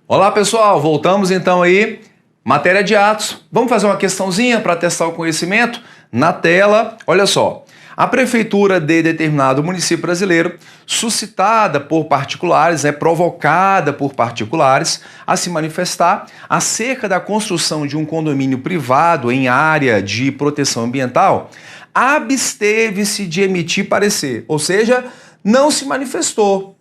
Olá pessoal, voltamos então aí, matéria de atos. Vamos fazer uma questãozinha para testar o conhecimento? Na tela, olha só. A prefeitura de determinado município brasileiro, suscitada por particulares, provocada por particulares, a se manifestar acerca da construção de um condomínio privado em área de proteção ambiental, absteve-se de emitir parecer, ou seja, não se manifestou.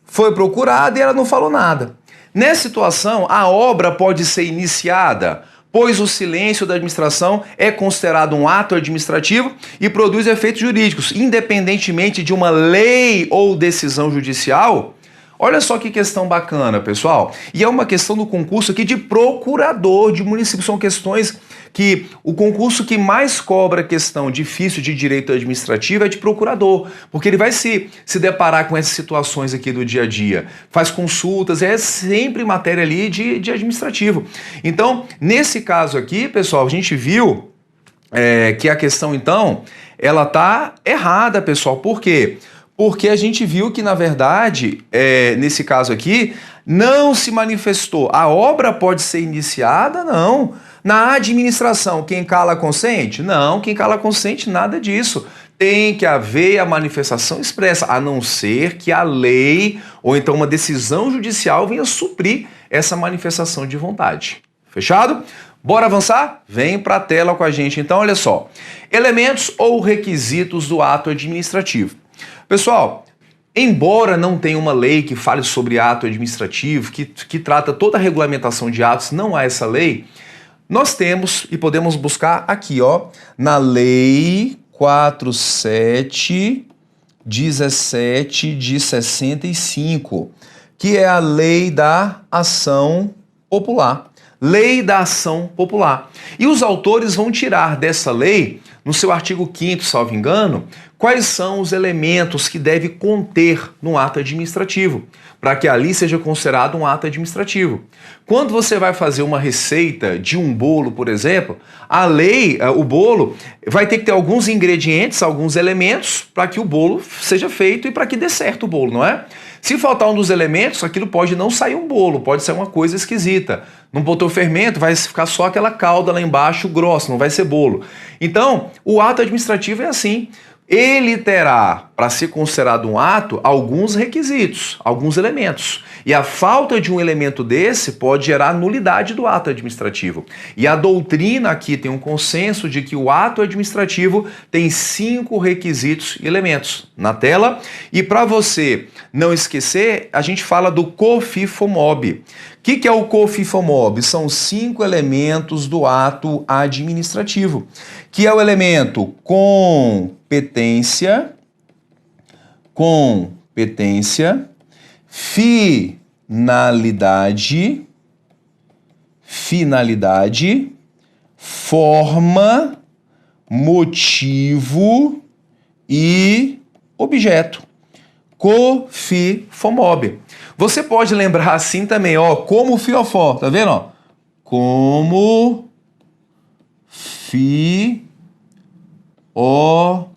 Foi procurada e ela não falou nada. Nessa situação, a obra pode ser iniciada, pois o silêncio da administração é considerado um ato administrativo e produz efeitos jurídicos, independentemente de uma lei ou decisão judicial. Olha só que questão bacana, pessoal. E é uma questão do concurso aqui de procurador de município. São questões que o concurso que mais cobra questão difícil de direito administrativo é de procurador, porque ele vai se deparar com essas situações aqui do dia a dia, faz consultas, é sempre matéria ali de administrativo. Então, nesse caso aqui, pessoal, a gente viu que a questão, então, ela tá errada, pessoal. Por quê? Porque a gente viu que, na verdade, nesse caso aqui, não se manifestou. A obra pode ser iniciada? Não. Na administração, quem cala consente? Não, quem cala consente, nada disso. Tem que haver a manifestação expressa, a não ser que a lei ou então uma decisão judicial venha suprir essa manifestação de vontade. Fechado? Bora avançar? Vem para a tela com a gente. Então, olha só. Elementos ou requisitos do ato administrativo. Pessoal, embora não tenha uma lei que fale sobre ato administrativo, que trata toda a regulamentação de atos, não há essa lei, nós temos e podemos buscar aqui, ó, na Lei 4717 de 65, que é a Lei da Ação Popular. Lei da Ação Popular. E os autores vão tirar dessa lei, no seu artigo 5º, salvo engano, quais são os elementos que deve conter no ato administrativo, para que ali seja considerado um ato administrativo. Quando você vai fazer uma receita de um bolo, por exemplo, a lei, o bolo, vai ter que ter alguns ingredientes, alguns elementos, para que o bolo seja feito e para que dê certo o bolo, não é? Se faltar um dos elementos, aquilo pode não sair um bolo, pode ser uma coisa esquisita. Não botou fermento, vai ficar só aquela calda lá embaixo grossa, não vai ser bolo. Então, o ato administrativo é assim. Ele terá, para ser considerado um ato, alguns requisitos, alguns elementos. E a falta de um elemento desse pode gerar nulidade do ato administrativo. E a doutrina aqui tem um consenso de que o ato administrativo tem 5 requisitos e elementos. Na tela. E para você não esquecer, a gente fala do COFIFOMOB. O que é o COFIFOMOB? São 5 elementos do ato administrativo, que é o elemento competência, finalidade, forma, motivo e objeto. COFIFOMOB. Você pode lembrar assim também, ó, como fiofó, tá vendo, ó? Como fiofó.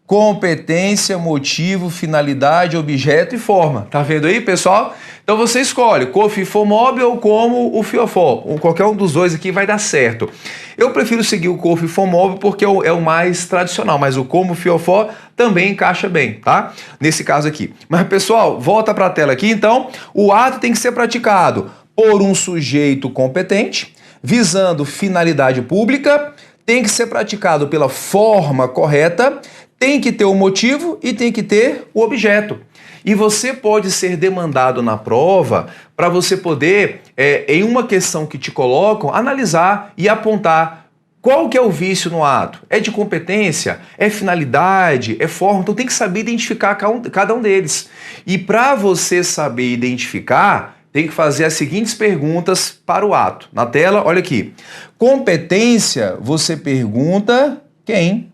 Competência, motivo, finalidade, objeto e forma. Tá vendo aí, pessoal? Então você escolhe COFIFOMOB ou como o fiofó. Qualquer um dos dois aqui vai dar certo. Eu prefiro seguir o COFIFOMOB porque é o mais tradicional, mas o como fiofó também encaixa bem, tá? Nesse caso aqui. Mas, pessoal, volta para a tela aqui. Então, o ato tem que ser praticado por um sujeito competente, visando finalidade pública, tem que ser praticado pela forma correta, tem que ter o motivo e tem que ter o objeto. E você pode ser demandado na prova para você poder, em uma questão que te colocam, analisar e apontar qual que é o vício no ato. É de competência? É finalidade? É forma? Então tem que saber identificar cada um deles. E para você saber identificar, tem que fazer as seguintes perguntas para o ato. Na tela, olha aqui. Competência, você pergunta quem?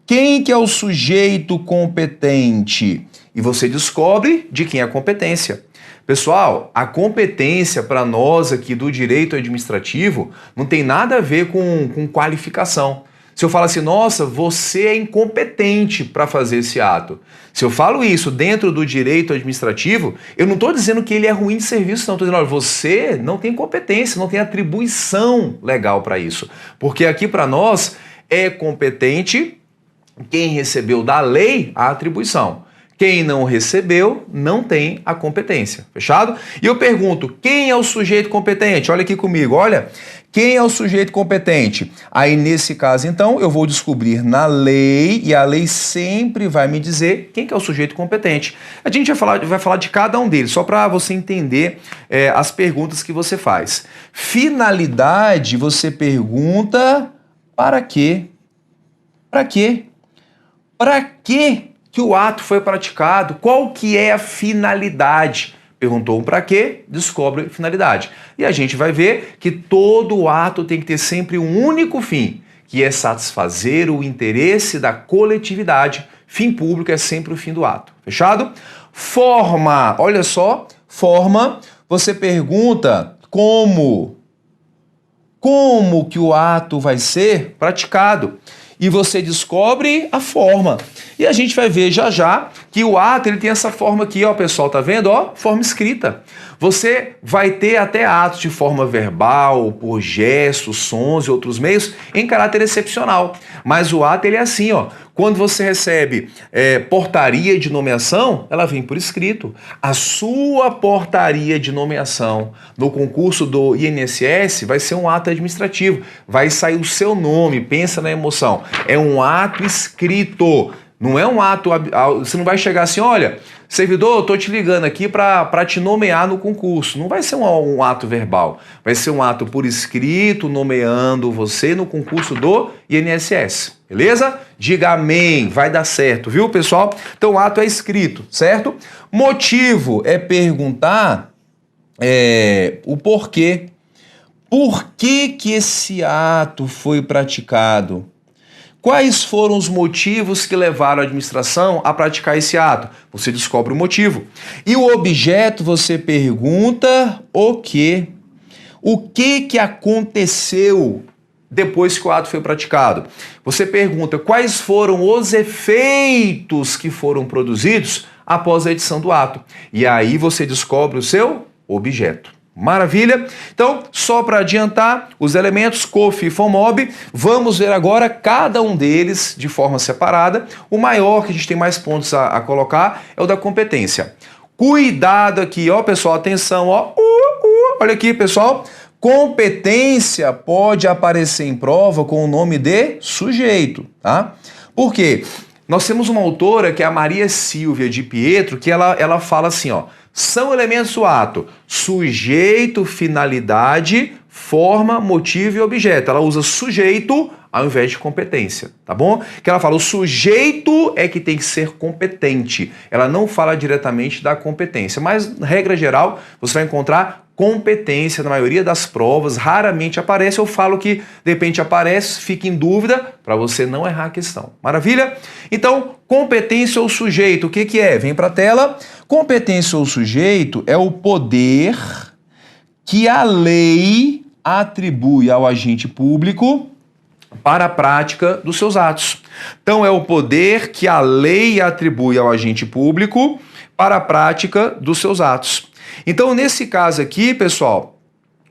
Quem que é o sujeito competente? E você descobre de quem é a competência. Pessoal, a competência para nós aqui do direito administrativo não tem nada a ver com qualificação. Se eu falo assim, nossa, você é incompetente para fazer esse ato. Se eu falo isso dentro do direito administrativo, eu não estou dizendo que ele é ruim de serviço, não. Estou dizendo, olha, você não tem competência, não tem atribuição legal para isso. Porque aqui para nós é competente quem recebeu da lei a atribuição. Quem não recebeu não tem a competência. Fechado? E eu pergunto, quem é o sujeito competente? Olha aqui comigo, olha. Quem é o sujeito competente? Aí, nesse caso, então, eu vou descobrir na lei, e a lei sempre vai me dizer quem que é o sujeito competente. A gente vai falar de cada um deles, só para você entender as perguntas que você faz. Finalidade, você pergunta para quê? Para quê? Para quê que o ato foi praticado? Qual que é a finalidade? Perguntou um para quê, descobre finalidade. E a gente vai ver que todo ato tem que ter sempre um único fim, que é satisfazer o interesse da coletividade. Fim público é sempre o fim do ato. Fechado? Forma, olha só, forma, você pergunta como que o ato vai ser praticado. E você descobre a forma. E a gente vai ver já já que o ato ele tem essa forma aqui, ó, pessoal, tá vendo? Ó, forma escrita. Você vai ter até atos de forma verbal, por gestos, sons e outros meios, em caráter excepcional. Mas o ato ele é assim, ó. Quando você recebe portaria de nomeação, ela vem por escrito. A sua portaria de nomeação no concurso do INSS vai ser um ato administrativo. Vai sair o seu nome, pensa na emoção. É um ato escrito. Não é um ato, você não vai chegar assim, olha, servidor, eu tô te ligando aqui para te nomear no concurso. Não vai ser um ato verbal, vai ser um ato por escrito, nomeando você no concurso do INSS, beleza? Diga amém, vai dar certo, viu, pessoal? Então o ato é escrito, certo? Motivo é perguntar o porquê. Por que esse ato foi praticado? Quais foram os motivos que levaram a administração a praticar esse ato? Você descobre o motivo. E o objeto, você pergunta o quê? O que aconteceu depois que o ato foi praticado? Você pergunta quais foram os efeitos que foram produzidos após a edição do ato. E aí você descobre o seu objeto. Maravilha? Então, só para adiantar, os elementos COF e FONMOB, vamos ver agora cada um deles de forma separada. O maior, que a gente tem mais pontos a colocar, é o da competência. Cuidado aqui, ó, pessoal, atenção, ó. Olha aqui, pessoal. Competência pode aparecer em prova com o nome de sujeito, tá? Por quê? Nós temos uma autora, que é a Maria Silvia de Pietro, que ela fala assim, ó. São elementos do ato: sujeito, finalidade, forma, motivo e objeto. Ela usa sujeito ao invés de competência, tá bom? Que ela fala, o sujeito é que tem que ser competente. Ela não fala diretamente da competência, mas, regra geral, você vai encontrar competência na maioria das provas, raramente aparece. Eu falo que, de repente, aparece, fica em dúvida, para você não errar a questão. Maravilha? Então, competência ou sujeito, o que é? Vem para a tela. Competência ou sujeito é o poder que a lei atribui ao agente público para a prática dos seus atos. Então, é o poder que a lei atribui ao agente público para a prática dos seus atos. Então, nesse caso aqui, pessoal,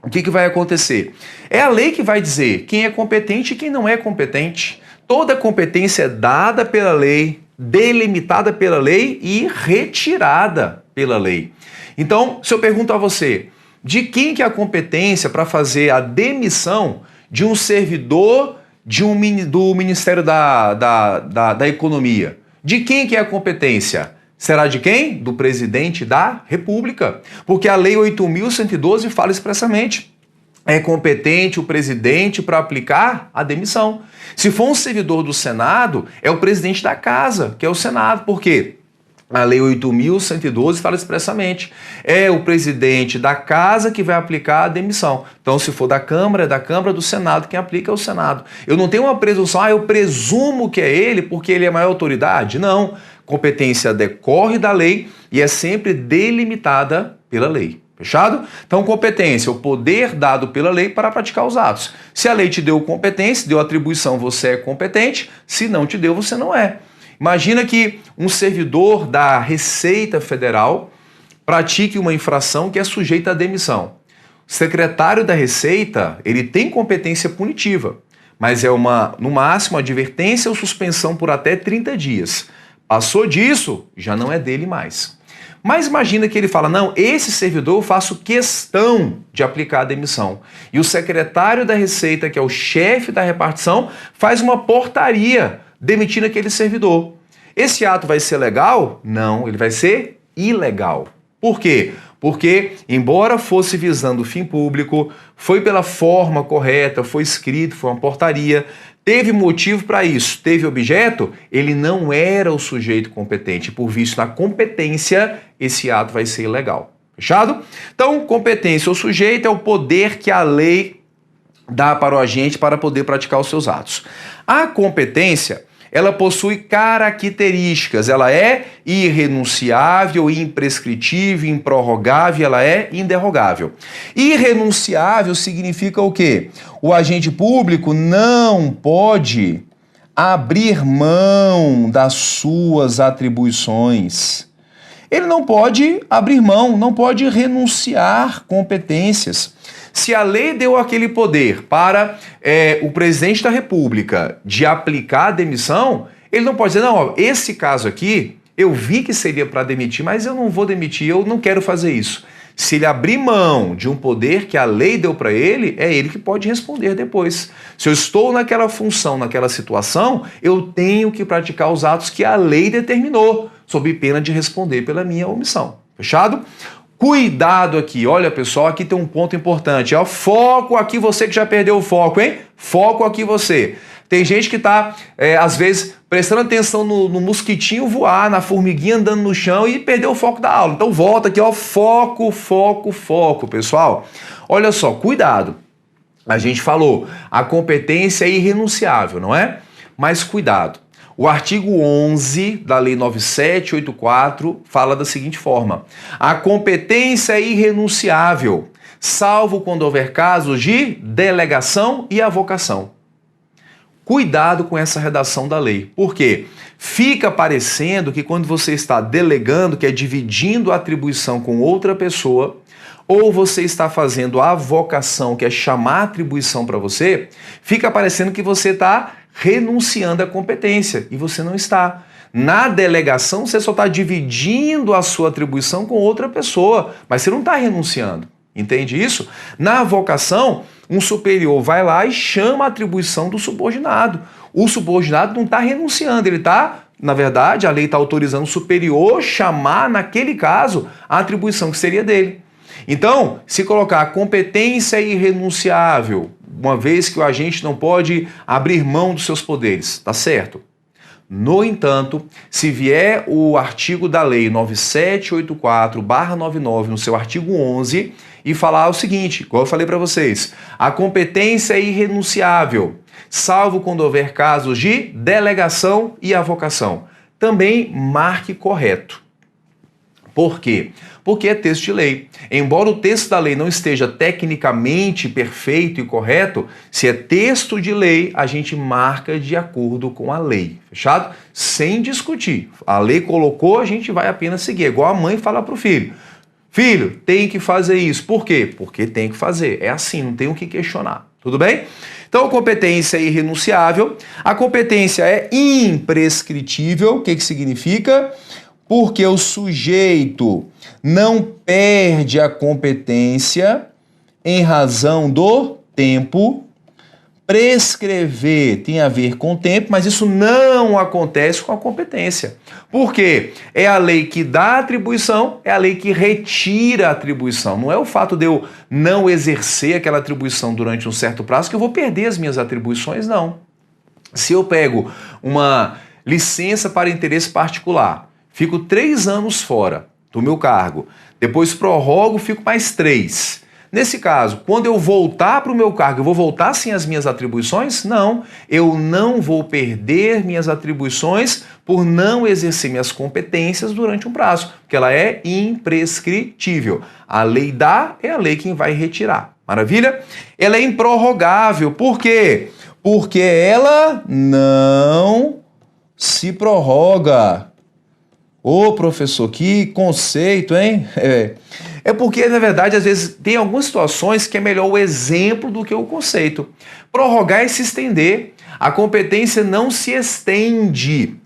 o que vai acontecer? É a lei que vai dizer quem é competente e quem não é competente. Toda competência é dada pela lei, delimitada pela lei e retirada pela lei. Então, se eu pergunto a você, de quem que é a competência para fazer a demissão de um servidor do Ministério da Economia? De quem que é a competência? Será de quem? Do presidente da República. Porque a Lei 8.112 fala expressamente. É competente o presidente para aplicar a demissão. Se for um servidor do Senado, é o presidente da casa, que é o Senado. Por quê? A Lei 8.112 fala expressamente. É o presidente da casa que vai aplicar a demissão. Então, se for da Câmara, é da Câmara, do Senado, quem aplica é o Senado. Eu não tenho uma presunção, eu presumo que é ele porque ele é a maior autoridade. Não. Competência decorre da lei e é sempre delimitada pela lei. Fechado? Então, competência, o poder dado pela lei para praticar os atos. Se a lei te deu competência, deu atribuição, você é competente. Se não te deu, você não é. Imagina que um servidor da Receita Federal pratique uma infração que é sujeita à demissão. O secretário da Receita, ele tem competência punitiva, mas é no máximo, advertência ou suspensão por até 30 dias. Passou disso, já não é dele mais. Mas imagina que ele fala, não, esse servidor eu faço questão de aplicar a demissão. E o secretário da Receita, que é o chefe da repartição, faz uma portaria demitindo aquele servidor. Esse ato vai ser legal? Não, ele vai ser ilegal. Por quê? Porque, embora fosse visando o fim público, foi pela forma correta, foi escrito, foi uma portaria, teve motivo para isso, teve objeto, ele não era o sujeito competente. Por visto na competência, esse ato vai ser ilegal. Fechado? Então, competência ou sujeito é o poder que a lei dá para o agente para poder praticar os seus atos. A competência, ela possui características, ela é irrenunciável, imprescritível, improrrogável, ela é inderrogável. Irrenunciável significa o quê? O agente público não pode abrir mão das suas atribuições. Ele não pode abrir mão, não pode renunciar competências. Se a lei deu aquele poder para o presidente da República de aplicar a demissão, ele não pode dizer, não, ó, esse caso aqui, eu vi que seria para demitir, mas eu não vou demitir, eu não quero fazer isso. Se ele abrir mão de um poder que a lei deu para ele, é ele que pode responder depois. Se eu estou naquela função, naquela situação, eu tenho que praticar os atos que a lei determinou, sob pena de responder pela minha omissão. Fechado? Cuidado aqui, olha pessoal, aqui tem um ponto importante, ó, foco aqui, você que já perdeu o foco, hein? Foco aqui você. Tem gente que tá, às vezes, prestando atenção no mosquitinho voar, na formiguinha andando no chão e perdeu o foco da aula. Então volta aqui, ó, foco, foco, foco, pessoal. Olha só, cuidado. A gente falou, a competência é irrenunciável, não é? Mas cuidado. O artigo 11 da Lei 9784 fala da seguinte forma: a competência é irrenunciável, salvo quando houver casos de delegação e avocação. Cuidado com essa redação da lei. Por quê? Fica parecendo que quando você está delegando, que é dividindo a atribuição com outra pessoa, ou você está fazendo a avocação, que é chamar a atribuição para você, fica parecendo que você está renunciando à competência, e você não está. Na delegação, você só está dividindo a sua atribuição com outra pessoa, mas você não está renunciando. Entende isso? Na avocação, um superior vai lá e chama a atribuição do subordinado. O subordinado não está renunciando, ele está, na verdade, a lei está autorizando o superior chamar, naquele caso, a atribuição que seria dele. Então, se colocar a competência irrenunciável, uma vez que o agente não pode abrir mão dos seus poderes, tá certo? No entanto, se vier o artigo da lei 9784/99 no seu artigo 11 e falar o seguinte, igual eu falei para vocês, a competência é irrenunciável, salvo quando houver casos de delegação e avocação, também marque correto. Por quê? Porque é texto de lei. Embora o texto da lei não esteja tecnicamente perfeito e correto, se é texto de lei, a gente marca de acordo com a lei. Fechado? Sem discutir. A lei colocou, a gente vai apenas seguir. É igual a mãe fala para o filho. Filho, tem que fazer isso. Por quê? Porque tem que fazer. É assim, não tem o que questionar. Tudo bem? Então, a competência é irrenunciável. A competência é imprescritível. O que significa? Porque o sujeito não perde a competência em razão do tempo. Prescrever tem a ver com o tempo, mas isso não acontece com a competência. Por quê? É a lei que dá a atribuição, é a lei que retira a atribuição. Não é o fato de eu não exercer aquela atribuição durante um certo prazo que eu vou perder as minhas atribuições, não. Se eu pego uma licença para interesse particular, fico 3 anos fora do meu cargo, depois prorrogo, fico mais 3. Nesse caso, quando eu voltar para o meu cargo, eu vou voltar sem as minhas atribuições? Não, eu não vou perder minhas atribuições por não exercer minhas competências durante um prazo, porque ela é imprescritível. A lei dá, é a lei quem vai retirar. Maravilha? Ela é improrrogável. Por quê? Porque ela não se prorroga. Ô, professor, que conceito, hein? É porque, na verdade, às vezes tem algumas situações que é melhor o exemplo do que o conceito. Prorrogar é se estender. A competência não se estende.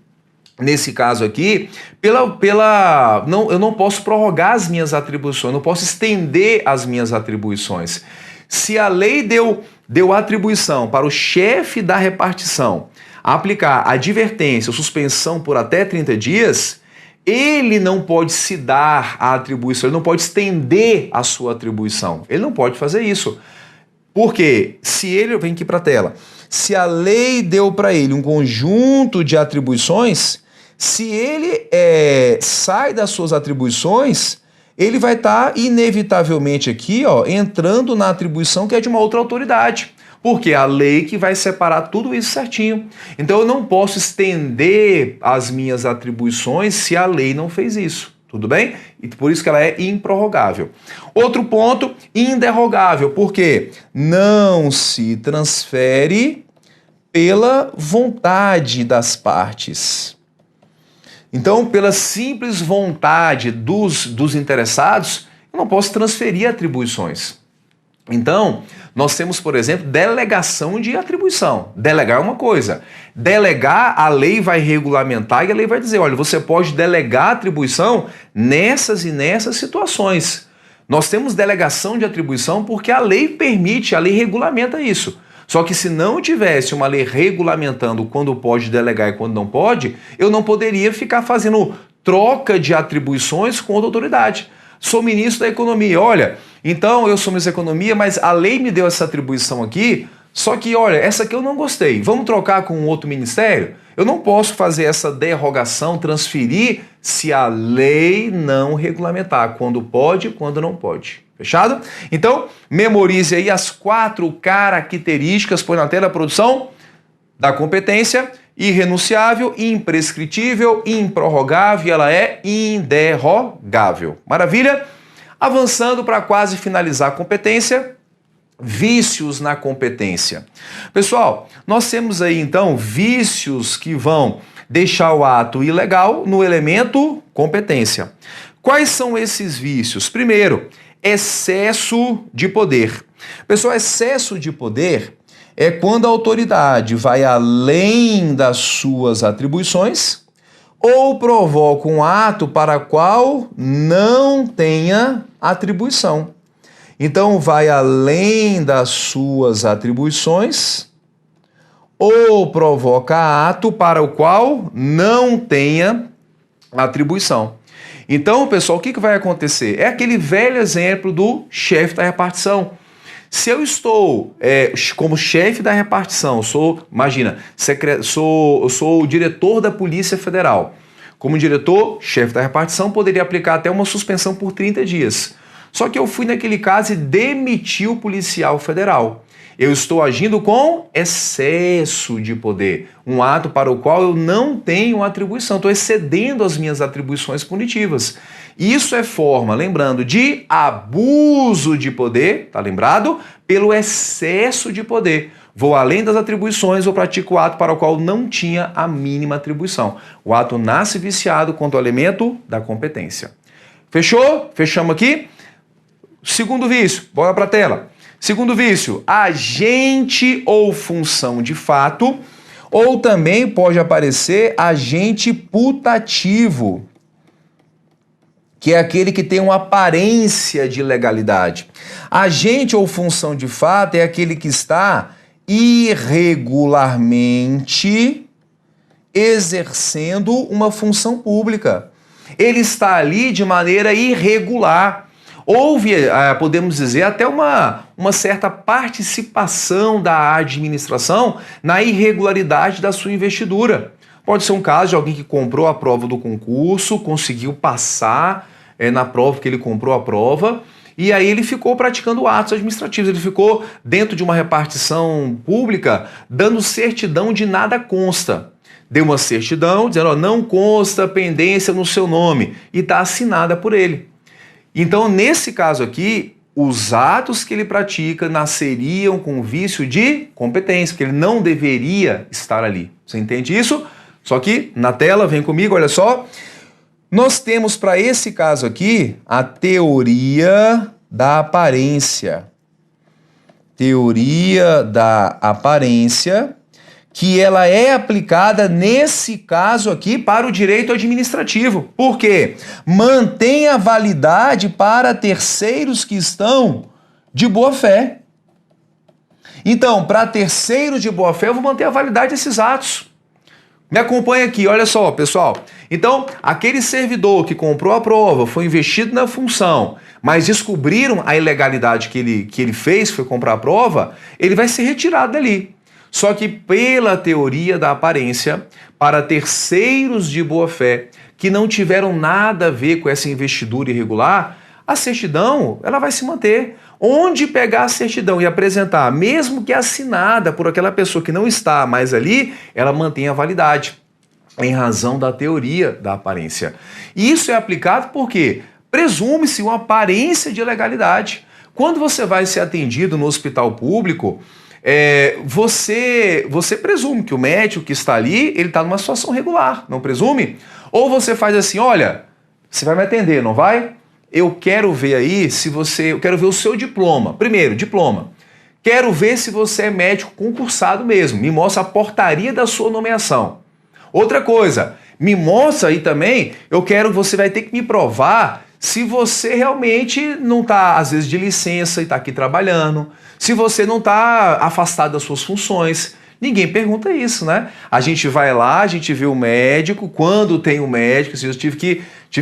Nesse caso aqui, eu não posso prorrogar as minhas atribuições, não posso estender as minhas atribuições. Se a lei deu atribuição para o chefe da repartição aplicar advertência ou suspensão por até 30 dias, ele não pode se dar a atribuição, ele não pode estender a sua atribuição. Ele não pode fazer isso. Porque se ele, vem aqui para a tela, se a lei deu para ele um conjunto de atribuições, se ele sai das suas atribuições, ele vai estar inevitavelmente aqui, ó, entrando na atribuição que é de uma outra autoridade. Porque é a lei que vai separar tudo isso certinho. Então eu não posso estender as minhas atribuições se a lei não fez isso. Tudo bem? E por isso que ela é improrrogável. Outro ponto, inderrogável, porque não se transfere pela vontade das partes. Então, pela simples vontade dos interessados, eu não posso transferir atribuições. Então, nós temos, por exemplo, delegação de atribuição. Delegar é uma coisa. Delegar, a lei vai regulamentar e a lei vai dizer, olha, você pode delegar atribuição nessas e nessas situações. Nós temos delegação de atribuição porque a lei permite, a lei regulamenta isso. Só que se não tivesse uma lei regulamentando quando pode delegar e quando não pode, eu não poderia ficar fazendo troca de atribuições com outra autoridade. Sou ministro da Economia, olha, então eu sou ministro da Economia, mas a lei me deu essa atribuição aqui, só que, olha, essa aqui eu não gostei, vamos trocar com outro ministério? Eu não posso fazer essa derrogação, transferir, se a lei não regulamentar, quando pode e quando não pode. Fechado? Então, memorize aí as 4 características, põe na tela a produção da competência: irrenunciável, imprescritível, improrrogável, e ela é inderrogável. Maravilha? Avançando para quase finalizar a competência, vícios na competência. Pessoal, nós temos aí então vícios que vão deixar o ato ilegal no elemento competência. Quais são esses vícios? Primeiro, excesso de poder. Pessoal, excesso de poder é quando a autoridade vai além das suas atribuições ou provoca um ato para o qual não tenha atribuição. Então, vai além das suas atribuições ou provoca ato para o qual não tenha atribuição. Então, pessoal, o que vai acontecer? É aquele velho exemplo do chefe da repartição. Se eu estou como chefe da repartição, imagina, eu sou o diretor da Polícia Federal. Como diretor, chefe da repartição, poderia aplicar até uma suspensão por 30 dias. Só que eu fui naquele caso e demiti o policial federal. Eu estou agindo com excesso de poder, um ato para o qual eu não tenho atribuição, estou excedendo as minhas atribuições punitivas. Isso é forma, lembrando, de abuso de poder, tá lembrado? Pelo excesso de poder. Vou além das atribuições ou pratico o ato para o qual não tinha a mínima atribuição. O ato nasce viciado quanto ao elemento da competência. Fechou? Fechamos aqui? Segundo vício, bora para a tela. Segundo vício, agente ou função de fato, ou também pode aparecer agente putativo, que é aquele que tem uma aparência de legalidade. Agente ou função de fato é aquele que está irregularmente exercendo uma função pública. Ele está ali de maneira irregular. Houve, podemos dizer, até uma certa participação da administração na irregularidade da sua investidura. Pode ser um caso de alguém que comprou a prova do concurso, conseguiu passar na prova que ele comprou a prova, e aí ele ficou praticando atos administrativos, ele ficou dentro de uma repartição pública dando certidão de nada consta. Deu uma certidão dizendo, ó, não consta pendência no seu nome, e está assinada por ele. Então, nesse caso aqui, os atos que ele pratica nasceriam com vício de competência, porque ele não deveria estar ali. Você entende isso? Só que na tela, vem comigo, olha só. Nós temos para esse caso aqui a teoria da aparência. Teoria da aparência, que ela é aplicada nesse caso aqui para o direito administrativo. Por quê? Mantém a validade para terceiros que estão de boa fé. Então, para terceiros de boa fé, eu vou manter a validade desses atos. Me acompanha aqui, olha só, pessoal. Então, aquele servidor que comprou a prova, foi investido na função, mas descobriram a ilegalidade que ele fez, que foi comprar a prova, ele vai ser retirado dali. Só que pela teoria da aparência, para terceiros de boa-fé que não tiveram nada a ver com essa investidura irregular, a certidão ela vai se manter. Onde pegar a certidão e apresentar, mesmo que assinada por aquela pessoa que não está mais ali, ela mantém a validade, em razão da teoria da aparência. E isso é aplicado porque presume-se uma aparência de legalidade. Quando você vai ser atendido no hospital público, você presume que o médico que está ali, ele está numa situação regular, não presume? Ou você faz assim, olha, você vai me atender, não vai? Eu quero ver aí eu quero ver o seu diploma. Primeiro, diploma. Quero ver se você é médico concursado mesmo. Me mostra a portaria da sua nomeação. Outra coisa, me mostra aí também, você vai ter que me provar se você realmente não está, às vezes, de licença e está aqui trabalhando, se você não está afastado das suas funções. Ninguém pergunta isso, né? A gente vai lá, a gente vê o médico, quando tem o médico, eu tive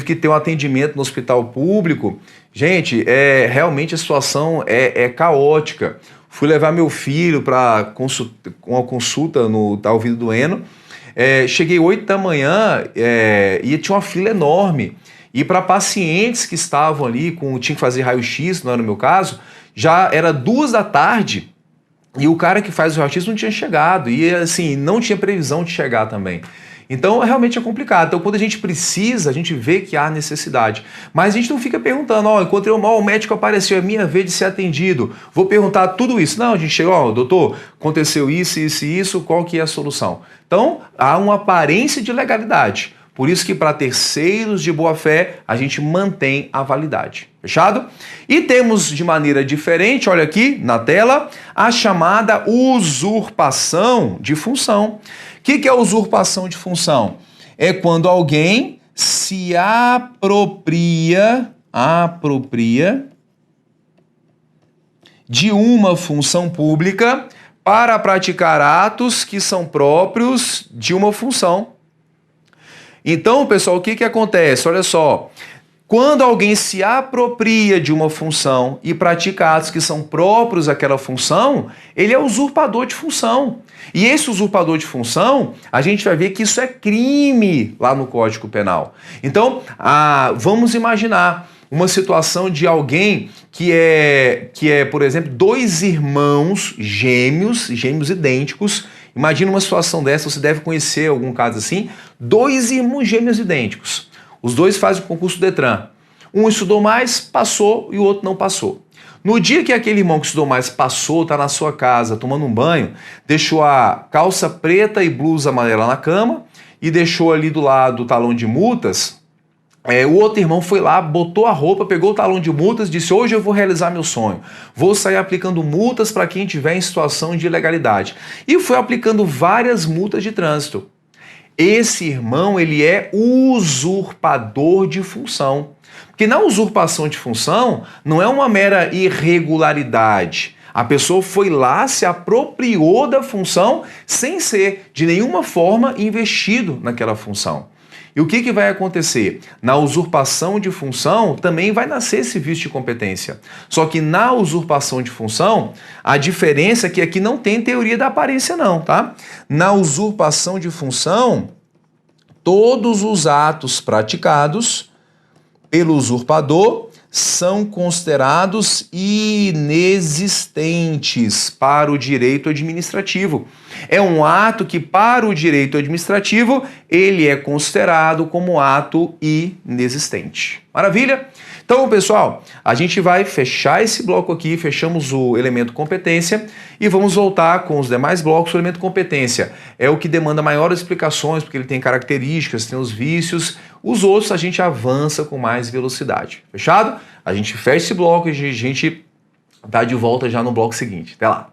que ter um atendimento no hospital público. Gente, realmente a situação é caótica. Fui levar meu filho para uma consulta no Tá Ouvido Doendo. Cheguei 8 da manhã e tinha uma fila enorme. E para pacientes que estavam ali, tinha que fazer raio-x, não era o meu caso, já era 2 da tarde e o cara que faz o raio-x não tinha chegado. E assim, não tinha previsão de chegar também. Então, realmente é complicado. Então, quando a gente precisa, a gente vê que há necessidade. Mas a gente não fica perguntando, encontrei o médico apareceu, é minha vez de ser atendido. Vou perguntar tudo isso. Não, a gente chega, doutor, aconteceu isso, isso e isso, qual que é a solução? Então, há uma aparência de legalidade. Por isso que para terceiros de boa-fé, a gente mantém a validade. Fechado? E temos de maneira diferente, olha aqui na tela, a chamada usurpação de função. O que é usurpação de função? É quando alguém se apropria de uma função pública para praticar atos que são próprios de uma função. Então, pessoal, o que acontece? Olha só, quando alguém se apropria de uma função e pratica atos que são próprios daquela função, ele é usurpador de função. E esse usurpador de função, a gente vai ver que isso é crime lá no Código Penal. Então, vamos imaginar uma situação de alguém que é, por exemplo, 2 irmãos gêmeos idênticos. Imagina uma situação dessa, você deve conhecer algum caso assim, 2 irmãos gêmeos idênticos. Os 2 fazem o concurso do Detran. Um estudou mais, passou, e o outro não passou. No dia que aquele irmão que estudou mais passou, está na sua casa tomando um banho, deixou a calça preta e blusa amarela na cama e deixou ali do lado o talão de multas, o outro irmão foi lá, botou a roupa, pegou o talão de multas, disse, hoje eu vou realizar meu sonho. Vou sair aplicando multas para quem estiver em situação de ilegalidade. E foi aplicando várias multas de trânsito. Esse irmão, ele é usurpador de função. Porque na usurpação de função, não é uma mera irregularidade. A pessoa foi lá, se apropriou da função sem ser, de nenhuma forma, investido naquela função. E o que vai acontecer? Na usurpação de função também vai nascer esse vício de competência. Só que na usurpação de função, a diferença é que aqui não tem teoria da aparência não, tá? Na usurpação de função, todos os atos praticados pelo usurpador são considerados inexistentes para o direito administrativo. É um ato que, para o direito administrativo, ele é considerado como ato inexistente. Maravilha? Então, pessoal, a gente vai fechar esse bloco aqui, fechamos o elemento competência e vamos voltar com os demais blocos. O elemento competência é o que demanda maiores explicações, porque ele tem características, tem os vícios. Os outros a gente avança com mais velocidade. Fechado? A gente fecha esse bloco e a gente tá de volta já no bloco seguinte. Até lá!